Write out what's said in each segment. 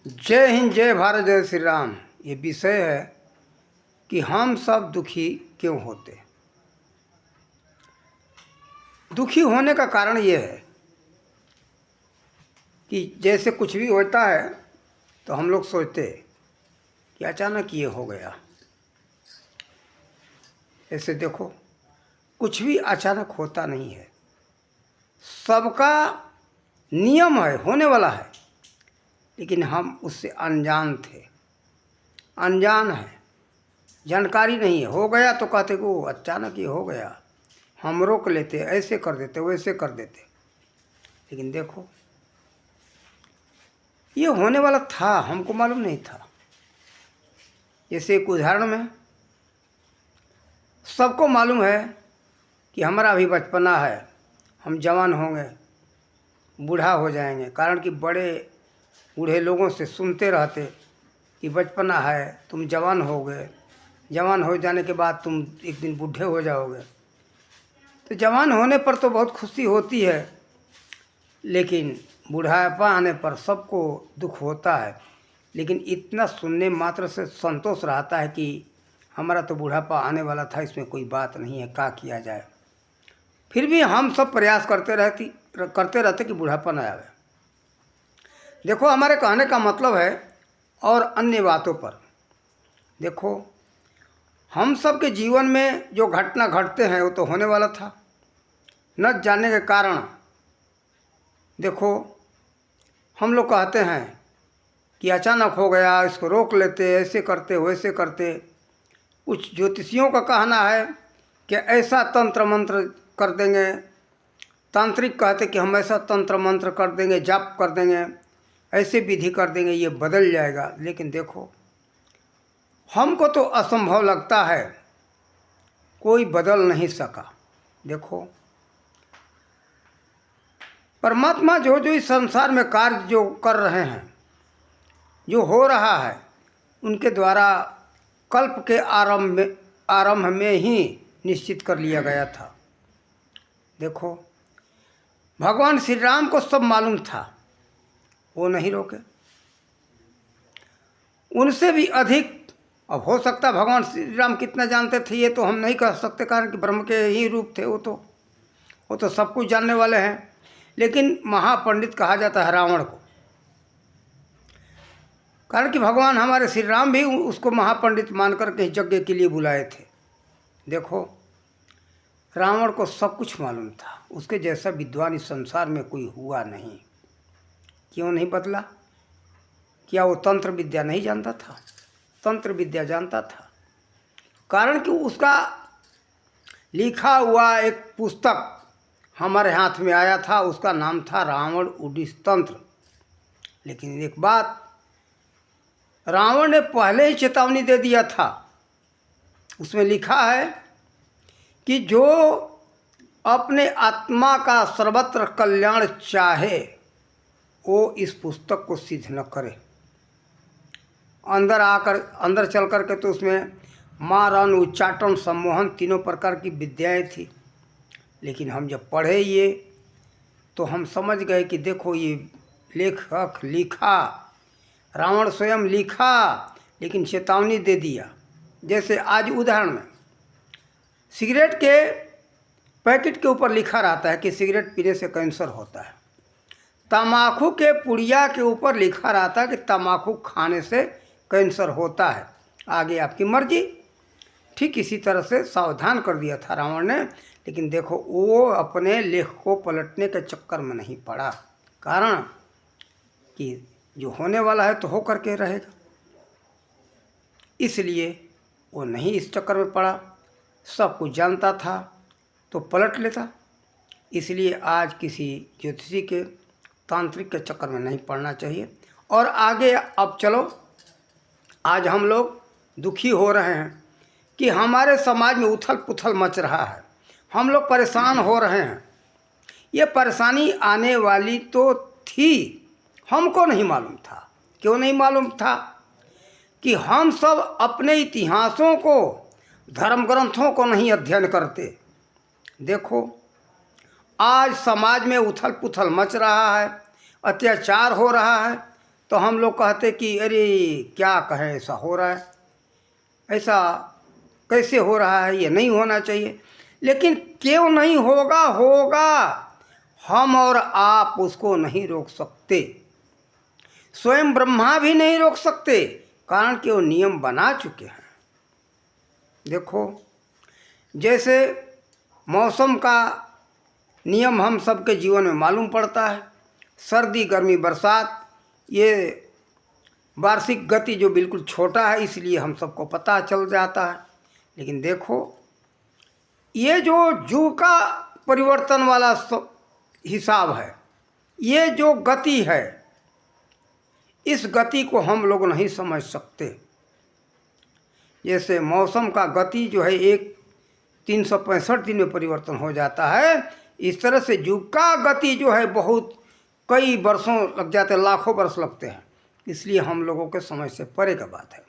जय हिंद, जय भारत, जय श्री राम। ये विषय है कि हम सब दुखी क्यों होते। दुखी होने का कारण ये है कि जैसे कुछ भी होता है तो हम लोग सोचते कि अचानक ये हो गया। ऐसे देखो, कुछ भी अचानक होता नहीं है, सबका नियम है, होने वाला है, लेकिन हम उससे अनजान थे, अनजान है, जानकारी नहीं है। हो गया तो कहते कि वो अचानक ये हो गया, हम रोक लेते, ऐसे कर देते, वैसे कर देते। लेकिन देखो, ये होने वाला था, हमको मालूम नहीं था। जैसे एक उदाहरण में, सबको मालूम है कि हमारा अभी बचपना है, हम जवान होंगे, बूढ़ा हो जाएंगे। कारण कि बूढ़े लोगों से सुनते रहते कि बचपना है, तुम जवान हो गए, जवान हो जाने के बाद तुम एक दिन बूढ़े हो जाओगे। तो जवान होने पर तो बहुत खुशी होती है, लेकिन बुढ़ापा आने पर सबको दुख होता है। लेकिन इतना सुनने मात्र से संतोष रहता है कि हमारा तो बुढ़ापा आने वाला था, इसमें कोई बात नहीं है, क्या किया जाए। फिर भी हम सब प्रयास करते रहते कि बुढ़ापा न आवे। देखो, हमारे कहने का मतलब है, और अन्य बातों पर देखो, हम सब के जीवन में जो घटना घटते हैं वो तो होने वाला था। न जानने के कारण देखो, हम लोग कहते हैं कि अचानक हो गया, इसको रोक लेते, ऐसे करते वैसे करते। कुछ ज्योतिषियों का कहना है कि ऐसा तंत्र मंत्र कर देंगे, तांत्रिक कहते कि हम ऐसा तंत्र मंत्र कर देंगे, जाप कर देंगे, ऐसे विधि कर देंगे, ये बदल जाएगा। लेकिन देखो, हमको तो असंभव लगता है, कोई बदल नहीं सका। देखो, परमात्मा जो जो इस संसार में कार्य जो कर रहे हैं, जो हो रहा है, उनके द्वारा कल्प के आरंभ में ही निश्चित कर लिया गया था। देखो, भगवान श्री राम को सब मालूम था, वो नहीं रोके। उनसे भी अधिक, अब हो सकता भगवान श्री राम कितना जानते थे ये तो हम नहीं कह सकते, कारण कि ब्रह्म के ही रूप थे। वो तो सब कुछ जानने वाले हैं। लेकिन महापंडित कहा जाता है रावण को, कारण कि भगवान हमारे श्री राम भी उसको महापंडित मानकर के यज्ञ के लिए बुलाए थे। देखो, रावण को सब कुछ मालूम था, उसके जैसा विद्वान इस संसार में कोई हुआ नहीं। क्यों नहीं बदला? क्या वो तंत्र विद्या नहीं जानता था? तंत्र विद्या जानता था, कारण कि उसका लिखा हुआ एक पुस्तक हमारे हाथ में आया था, उसका नाम था रावण उडिस तंत्र। लेकिन एक बात, रावण ने पहले ही चेतावनी दे दिया था। उसमें लिखा है कि जो अपने आत्मा का सर्वत्र कल्याण चाहे वो इस पुस्तक को सिद्ध न करे। अंदर चल कर के तो उसमें मारन, उच्चाटन, सम्मोहन, तीनों प्रकार की विद्याएं थी। लेकिन हम जब पढ़े ये तो हम समझ गए कि देखो, ये लेखक लिखा, रावण स्वयं लिखा, लेकिन चेतावनी दे दिया। जैसे आज उदाहरण में, सिगरेट के पैकेट के ऊपर लिखा रहता है कि सिगरेट पीने से कैंसर होता है। तम्बाकू के पुड़िया के ऊपर लिखा रहता है कि तम्बाकू खाने से कैंसर होता है, आगे आपकी मर्जी। ठीक इसी तरह से सावधान कर दिया था रावण ने। लेकिन देखो, वो अपने लेख को पलटने के चक्कर में नहीं पड़ा, कारण कि जो होने वाला है तो हो करके रहेगा। इसलिए वो नहीं इस चक्कर में पड़ा, सब कुछ जानता था तो पलट लेता। इसलिए आज किसी ज्योतिषी के, तांत्रिक के चक्कर में नहीं पड़ना चाहिए। और आगे अब चलो, आज हम लोग दुखी हो रहे हैं कि हमारे समाज में उथल पुथल मच रहा है, हम लोग परेशान हो रहे हैं। ये परेशानी आने वाली तो थी, हमको नहीं मालूम था। क्यों नहीं मालूम था? कि हम सब अपने इतिहासों को, धर्म ग्रंथों को नहीं अध्ययन करते। देखो, आज समाज में उथल पुथल मच रहा है, अत्याचार हो रहा है, तो हम लोग कहते कि अरे क्या कहें, ऐसा हो रहा है, ऐसा कैसे हो रहा है, ये नहीं होना चाहिए। लेकिन क्यों नहीं होगा, होगा। हम और आप उसको नहीं रोक सकते, स्वयं ब्रह्मा भी नहीं रोक सकते, कारण कि वो नियम बना चुके हैं। देखो, जैसे मौसम का नियम हम सबके जीवन में मालूम पड़ता है, सर्दी गर्मी बरसात, ये वार्षिक गति जो बिल्कुल छोटा है, इसलिए हम सबको पता चल जाता है। लेकिन देखो, ये जो युग का परिवर्तन वाला हिसाब है, ये जो गति है, इस गति को हम लोग नहीं समझ सकते। जैसे मौसम का गति जो है एक 365 दिन में परिवर्तन हो जाता है, इस तरह से युग का गति जो है बहुत कई वर्षों लग जाते हैं, लाखों वर्ष लगते हैं। इसलिए हम लोगों के समझ से परे का बात है।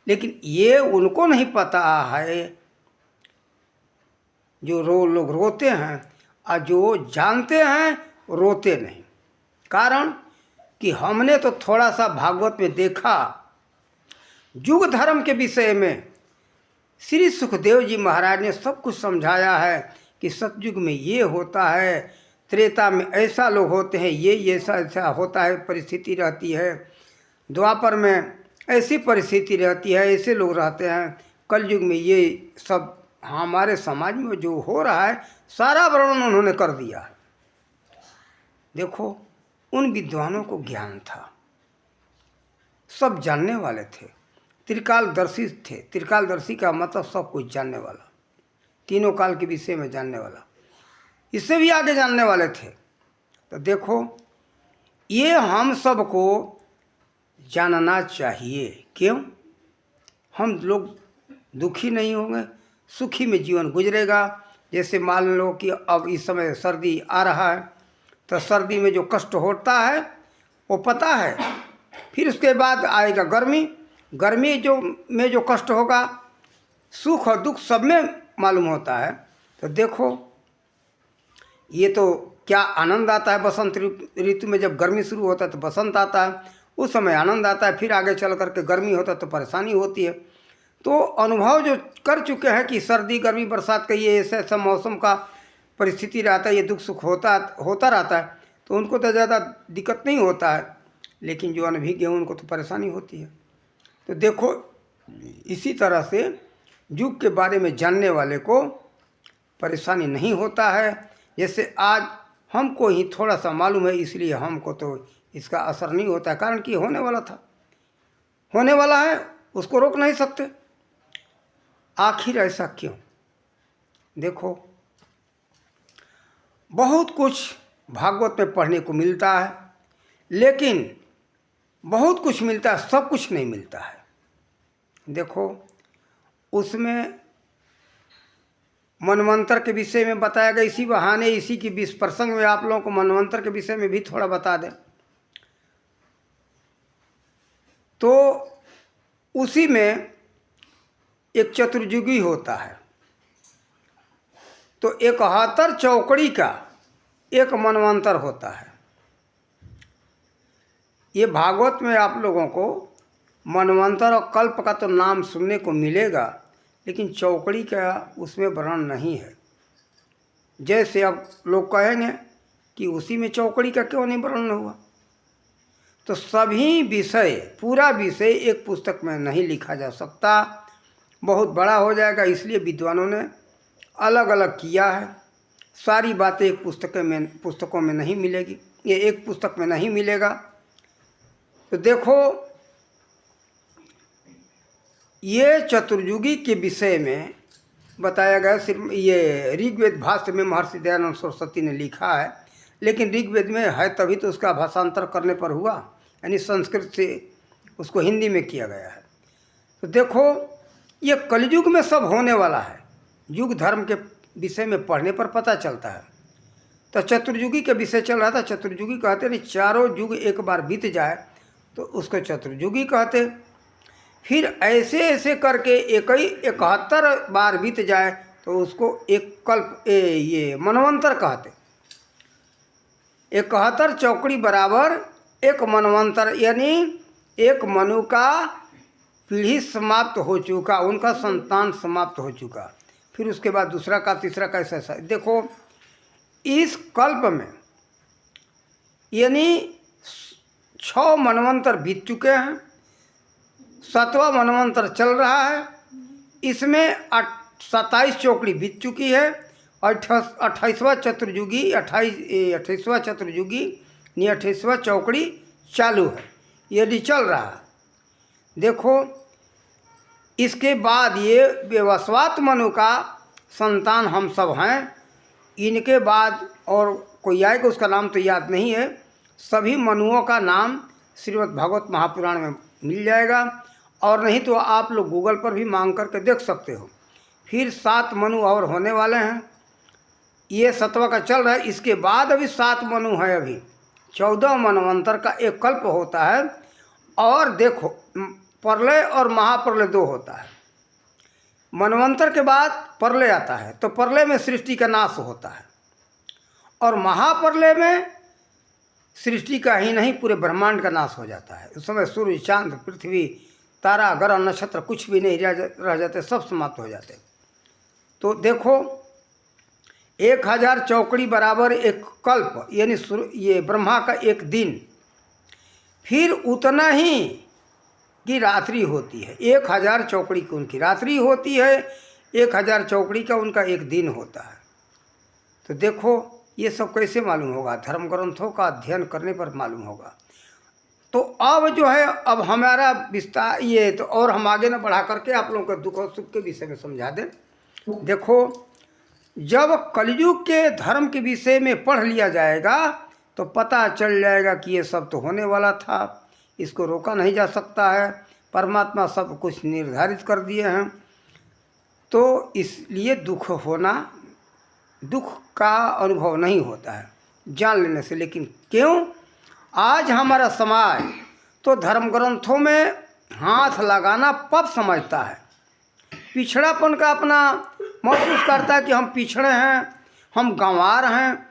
लेकिन ये उनको नहीं पता है जो लोग रोते हैं, और जो जानते हैं रोते नहीं। कारण कि हमने तो थोड़ा सा भागवत में देखा, युग धर्म के विषय में श्री सुखदेव जी महाराज ने सब कुछ समझाया है कि सतयुग में ये होता है, त्रेता में ऐसा लोग होते हैं, ये ऐसा होता है, परिस्थिति रहती है, द्वापर में ऐसी परिस्थिति रहती है, ऐसे लोग रहते हैं, कलयुग में ये सब हमारे समाज में जो हो रहा है सारा वर्णन उन्होंने कर दिया है। देखो, उन विद्वानों को ज्ञान था, सब जानने वाले थे, त्रिकालदर्शी थे। त्रिकालदर्शी का मतलब सब कुछ जानने वाला, तीनों काल के विषय में जानने वाला, इससे भी आगे जानने वाले थे। तो देखो, ये हम सबको जानना चाहिए। क्यों? हम लोग दुखी नहीं होंगे, सुखी में जीवन गुजरेगा। जैसे मान लो कि अब इस समय सर्दी आ रहा है, तो सर्दी में जो कष्ट होता है वो पता है। फिर उसके बाद आएगा गर्मी, गर्मी में जो कष्ट होगा, सुख और दुख सब में मालूम होता है। तो देखो, ये तो क्या आनंद आता है बसंत ऋतु में, जब गर्मी शुरू होता है तो बसंत आता है, उस समय आनंद आता है। फिर आगे चल करके गर्मी होता है तो परेशानी होती है। तो अनुभव जो कर चुके हैं कि सर्दी गर्मी बरसात का ये ऐसा मौसम का परिस्थिति रहता है, ये दुख सुख होता रहता है, तो उनको तो ज़्यादा दिक्कत नहीं होता है। लेकिन जो अनभिज्ञ है उनको तो परेशानी होती है। तो देखो, इसी तरह से युग के बारे में जानने वाले को परेशानी नहीं होता है। जैसे आज हमको ही थोड़ा सा मालूम है, इसलिए हमको तो इसका असर नहीं होता है, कारण कि होने वाला था, होने वाला है, उसको रोक नहीं सकते। आखिर ऐसा क्यों? देखो, बहुत कुछ भागवत में पढ़ने को मिलता है, लेकिन बहुत कुछ मिलता है, सब कुछ नहीं मिलता है। देखो, उसमें मनवंतर के विषय में बताया गया, इसी बहाने इसी की 20 प्रसंग में आप लोगों को मनवंतर के विषय में भी थोड़ा बता दें। तो उसी में एक चतुर्युगी होता है, तो 71 चौकड़ी का एक मनवंतर होता है। ये भागवत में आप लोगों को मनवंतर और कल्प का तो नाम सुनने को मिलेगा, लेकिन चौकड़ी का उसमें वर्णन नहीं है। जैसे अब लोग कहेंगे कि उसी में चौकड़ी का क्यों नहीं वर्णन हुआ, तो सभी विषय, पूरा विषय एक पुस्तक में नहीं लिखा जा सकता, बहुत बड़ा हो जाएगा। इसलिए विद्वानों ने अलग अलग किया है। सारी बातें एक पुस्तकों में नहीं मिलेगी, ये एक पुस्तक में नहीं मिलेगा। तो देखो, ये चतुर्युगी के विषय में बताया गया। सिर्फ ये ऋग्वेद भाष्य में महर्षि दयानंद सरस्वती ने लिखा है, लेकिन ऋग्वेद में है तभी तो उसका भाषांतर करने पर हुआ, यानी संस्कृत से उसको हिंदी में किया गया है। तो देखो, ये कलयुग में सब होने वाला है, युग धर्म के विषय में पढ़ने पर पता चलता है। तो चतुर्युगी के विषय चल रहा था। चतुर्युगी कहते नहीं, चारों युग एक बार बीत जाए तो उसको चतुर्युगी कहते। फिर ऐसे ऐसे करके 71 बार बीत जाए तो उसको एक कल्प ये मनवंतर कहते। 71 चौकड़ी बराबर एक मनवंतर यानी एक मनु का पीढ़ी समाप्त हो चुका, उनका संतान समाप्त हो चुका। फिर उसके बाद दूसरा का, तीसरा का, ऐसा। देखो इस कल्प में यानी 6 मनवंतर बीत चुके हैं, 7वां मनवंतर चल रहा है। इसमें 27 चौकड़ी बीत चुकी है। 28वां चतुर्युगी 28वां चतुर्युगी 28वां चौकड़ी चालू है, यदि चल रहा है। देखो इसके बाद ये व्यवस्वात मनु का संतान हम सब हैं। इनके बाद और कोई आएगा, उसका नाम तो याद नहीं है। सभी मनुओं का नाम श्रीमद् भागवत महापुराण में मिल जाएगा, और नहीं तो आप लोग गूगल पर भी मांग करके देख सकते हो। फिर 7 मनु और होने वाले हैं। ये 7वां का चल रहा है। इसके बाद अभी 7 मनु है। अभी 14 मनवंतर का एक कल्प होता है। और देखो प्रलय और महाप्रलय 2 होता है। मनवंतर के बाद प्रलय आता है, तो प्रलय में सृष्टि का नाश होता है, और महाप्रलय में सृष्टि का ही नहीं पूरे ब्रह्मांड का नाश हो जाता है। उस समय सूर्य, चांद, पृथ्वी, तारा, ग्रह, नक्षत्र कुछ भी नहीं रह जाते, सब समाप्त हो जाते। तो देखो 1000 चौकड़ी बराबर एक कल्प, यानी ये ब्रह्मा का एक दिन। फिर उतना ही की रात्रि होती है। 1000 चौकड़ी की उनकी रात्रि होती है, 1000 चौकड़ी का उनका एक दिन होता है। तो देखो ये सब कैसे मालूम होगा? धर्म ग्रंथों का अध्ययन करने पर मालूम होगा। तो अब जो है, अब हमारा विस्तार ये तो, और हम आगे न बढ़ा करके आप लोगों को दुख और सुख के विषय में समझा दें। देखो जब कलयुग के धर्म के विषय में पढ़ लिया जाएगा तो पता चल जाएगा कि ये सब तो होने वाला था, इसको रोका नहीं जा सकता है। परमात्मा सब कुछ निर्धारित कर दिए हैं। तो इसलिए दुख का अनुभव नहीं होता है जान लेने से। लेकिन क्यों? आज हमारा समाज तो धर्म ग्रंथों में हाथ लगाना पाप समझता है, पिछड़ापन का अपना महसूस करता है कि हम पिछड़े हैं, हम गंवार हैं।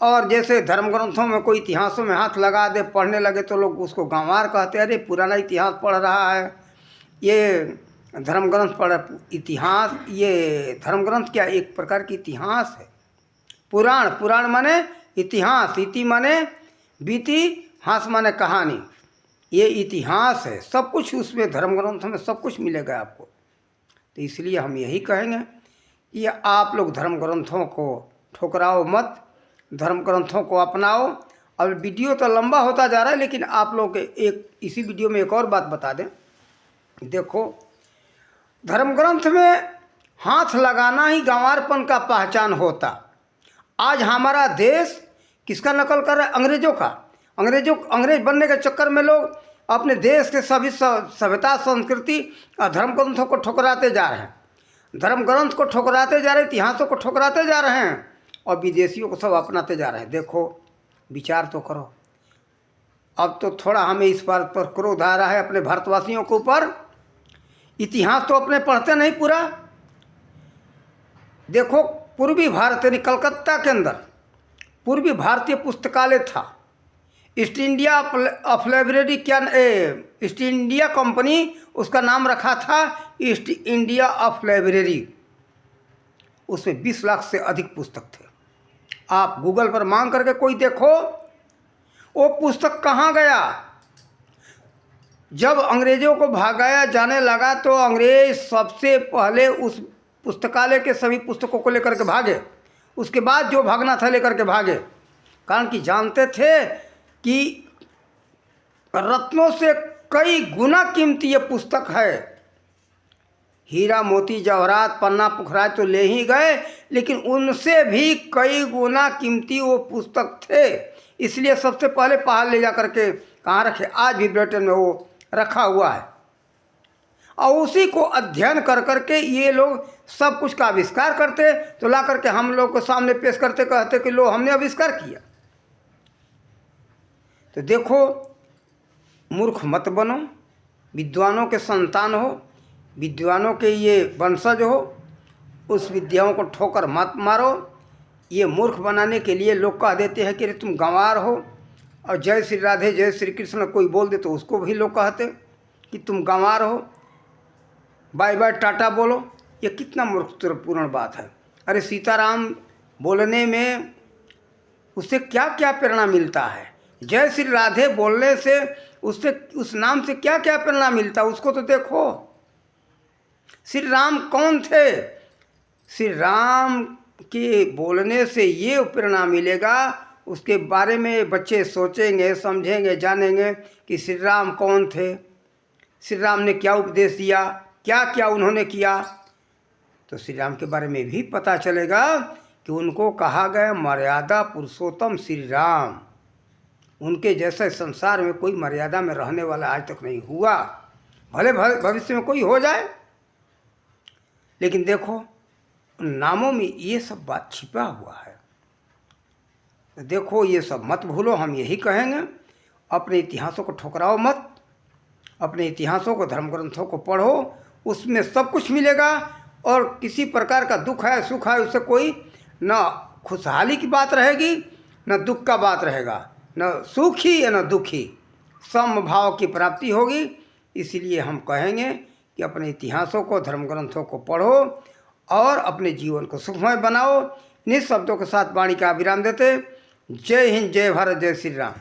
और जैसे धर्म ग्रंथों में कोई इतिहासों में हाथ लगा दे, पढ़ने लगे तो लोग उसको गंवार कहते हैं। अरे पुराना इतिहास पढ़ रहा है, ये धर्म ग्रंथ पढ़ इतिहास। ये धर्म ग्रंथ क्या एक प्रकार की इतिहास है। पुराण माने इतिहास, इति माने बीती, हास माने कहानी। ये इतिहास है, सब कुछ उसमें धर्म ग्रंथों में सब कुछ मिलेगा आपको। तो इसलिए हम यही कहेंगे कि आप लोग धर्म ग्रंथों को ठुकराओ मत, धर्म ग्रंथों को अपनाओ। अब वीडियो तो लंबा होता जा रहा है, लेकिन आप लोग एक इसी वीडियो में एक और बात बता दें। देखो धर्म ग्रंथ में हाथ लगाना ही गंवारपन का पहचान होता। आज हमारा देश किसका नकल कर रहा है? अंग्रेजों का। अंग्रेज बनने के चक्कर में लोग अपने देश के सभी सभ्यता, संस्कृति और धर्म ग्रंथों को ठुकराते जा रहे हैं। धर्म ग्रंथ को ठुकराते जा रहे हैं, इतिहासों को ठुकराते जा रहे हैं, और विदेशियों को सब अपनाते जा रहे हैं। देखो विचार तो करो। अब तो थोड़ा हमें इस बात पर क्रोध आ रहा है अपने भारतवासियों के ऊपर। इतिहास तो अपने पढ़ते नहीं पूरा। देखो पूर्वी भारत यानी कलकत्ता के अंदर पूर्वी भारतीय पुस्तकालय था। ईस्ट इंडिया ऑफ लाइब्रेरी, क्या ईस्ट इंडिया कंपनी उसका नाम रखा था, ईस्ट इंडिया ऑफ लाइब्रेरी। उसमें 20 लाख से अधिक पुस्तक थे। आप गूगल पर मांग करके कोई देखो वो पुस्तक कहाँ गया। जब अंग्रेज़ों को भगाया जाने लगा तो अंग्रेज सबसे पहले उस पुस्तकालय के सभी पुस्तकों को लेकर के भागे। उसके बाद जो भागना था लेकर के भागे, कारण कि जानते थे कि रत्नों से कई गुना कीमती ये पुस्तक है। हीरा मोती जवाहरात पन्ना पुखराज तो ले ही गए, लेकिन उनसे भी कई गुना कीमती वो पुस्तक थे। इसलिए सबसे पहले पहाड़ ले जा करके कहाँ रखे? आज भी ब्रिटेन में वो रखा हुआ है। और उसी को अध्ययन कर करके ये लोग सब कुछ का आविष्कार करते, तो ला करके हम लोग को सामने पेश करते, कहते कि लो हमने आविष्कार किया। तो देखो मूर्ख मत बनो, विद्वानों के संतान हो, विद्वानों के ये वंशज हो, उस विद्याओं को ठोकर मत मारो। ये मूर्ख बनाने के लिए लोग कह देते हैं कि तुम गंवार हो और जय श्री राधे जय श्री कृष्ण कोई बोल दे तो उसको भी लोग कहते कि तुम गंवार हो, बाय बाय टाटा बोलो। ये कितना मूर्खतापूर्ण बात है। अरे सीताराम बोलने में उससे क्या क्या प्रेरणा मिलता है। जय श्री राधे बोलने से उससे, उस नाम से क्या क्या प्रेरणा मिलता है उसको तो देखो। श्री राम कौन थे? श्री राम के बोलने से ये प्रेरणा मिलेगा, उसके बारे में बच्चे सोचेंगे, समझेंगे, जानेंगे कि श्री राम कौन थे, श्री राम ने क्या उपदेश दिया, क्या क्या उन्होंने किया। तो श्री राम के बारे में भी पता चलेगा कि उनको कहा गया मर्यादा पुरुषोत्तम श्री राम। उनके जैसे संसार में कोई मर्यादा में रहने वाला आज तक नहीं हुआ। भले भविष्य में कोई हो जाए, लेकिन देखो उन नामों में ये सब बात छिपा हुआ है। तो देखो ये सब मत भूलो। हम यही कहेंगे, अपने इतिहासों को ठुकराओ मत, अपने इतिहासों को, धर्म ग्रंथों को पढ़ो, उसमें सब कुछ मिलेगा। और किसी प्रकार का दुख है सुख है उससे कोई न खुशहाली की बात रहेगी न दुख का बात रहेगा, न सुखी या न दुखी, समभाव की प्राप्ति होगी। इसीलिए हम कहेंगे कि अपने इतिहासों को, धर्म ग्रंथों को पढ़ो और अपने जीवन को सुखमय बनाओ। निज शब्दों के साथ वाणी का विराम देते। जय हिंद, जय भारत, जय श्री राम।